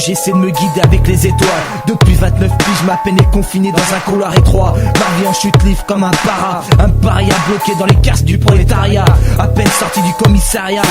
j'essaie de me guider avec les étoiles. Depuis 29 piges, ma peine est confinée dans un couloir étroit. Ma vie en chute libre comme un paria bloqué dans les casques du prolétariat. À peine sorti du commissariat,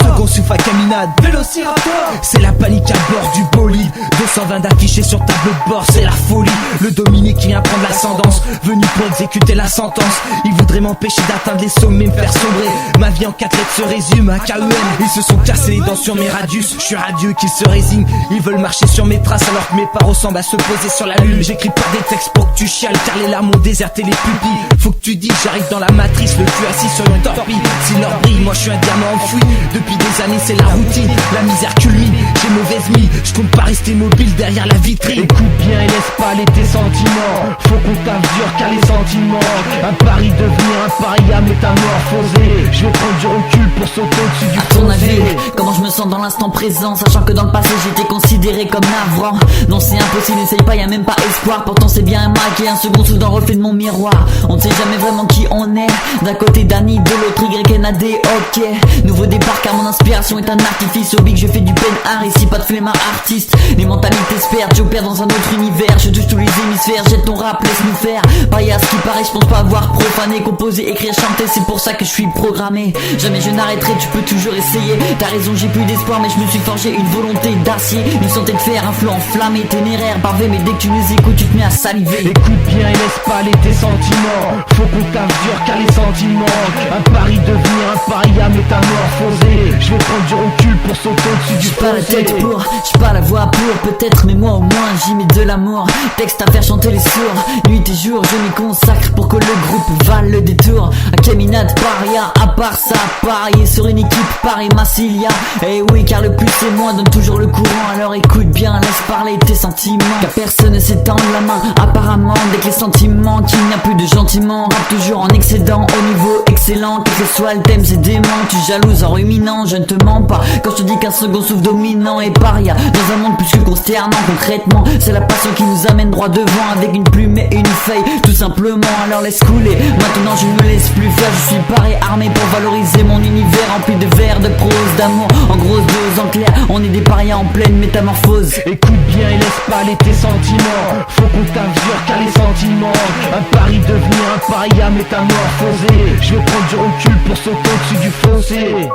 second souffle à caminade, Vélociraptor. C'est la panique à bord du bolide, 220 affichés sur tableau de bord, c'est la folie. Le dominé qui vient prendre l'ascendance, venu pour exécuter la sentence. Il voudrait m'empêcher d'atteindre les sommets, me faire sombrer. Ma vie en 4 lettres se résume à KEM. Ils se sont cassés les dents sur mes radius, je suis radieux qu'ils se résignent. Ils veulent marcher sur mes traces alors que mes pas ressemblent à se poser sur la lune. J'écris pas des textes pour que tu chiales car les larmes ont déserté les pupilles. Faut que tu dises j'arrive dans la matrice, le cul assis sur une torpille. Si l'or brille, moi je suis un diamant enfoui. Depuis des années c'est la routine, la misère culmine. J'ai mauvaise mie, je compte pas rester mobile derrière la vitrine. Écoute bien et laisse pas aller tes sentiments. Faut qu'on taffe dur car les sentiments. Un pari devenir un paria métamorphosé. Je vais prendre du recul pour sauter au-dessus du fossé. À ton avis, comment je me sens dans l'instant présent, sachant que dans le passé j'étais considéré comme navrant. Non c'est impossible, n'essaye pas, y'a même pas espoir. Pourtant c'est bien un Mac et un second sous dans le reflet de mon miroir. On ne sait jamais vraiment qui on est. D'un côté Danny, de l'autre YNAD, ok. Nouveau départ car mon inspiration est un artifice. Au big je fais du pen art, ici pas de flemmard artiste. Les mentalités se perdent, j'opère dans un autre univers. Je touche tous les hémisphères, jette ton rap, laisse-nous faire. Paria, ce qui paraît, je pense pas avoir profané. Composer, écrire, chanter, c'est pour ça que je suis programmé. Jamais je n'arrêterai, tu peux toujours essayer. T'as raison, j'ai plus d'espoir mais je me suis forgé une volonté d'acier. Une santé de fer, un flot enflammé, ténéraire, parvé. Mais dès que tu nous écoutes, tu te mets à saliver. Écoute bien et laisse pas aller tes sentiments. Faut qu'on taffe dur car les sentiments. Un pari devenir un paria métamorphosé. Je vais prendre du recul pour sauter au-dessus du fossé. J'suis pas la tête pour, j'suis pas la voix pour. Peut-être mais moi au moins j'y mets de l'amour. Texte à faire chanter les sourds. Nuit et jour je m'y consacre pour que le groupe vale le détour. À Caminade paria, à part ça, parier sur une équipe Paris Massilia. Eh oui car le plus c'est moins donne toujours le courant. Alors écoute bien, laisse parler tes sentiments. Car personne ne s'étend la main apparemment. Dès que les sentiments, qu'il n'y a plus de gentiment. Rap toujours en excédent, au niveau excellent. Quel que soit le thème c'est dément. Tu jalouses en ruminant, je ne te mens pas quand je te dis qu'un second souffle dominant est paria. Dans un monde plus que consternant concrètement. C'est la passion qui nous amène droit devant. Avec une plume et une feuille tout simplement. Alors laisse couler, maintenant je ne me laisse plus faire. Je suis paré armé pour valoriser mon univers. Rempli de vers, de prose, d'amour. En grosse dose, en clair, on est des parias en pleine métamorphose. Écoute bien et laisse pas aller tes sentiments. Faut qu'on taffe dur car les sentiments. Un pari devenir un paria métamorphosé. Je vais prendre du recul pour sauter au-dessus du fossé.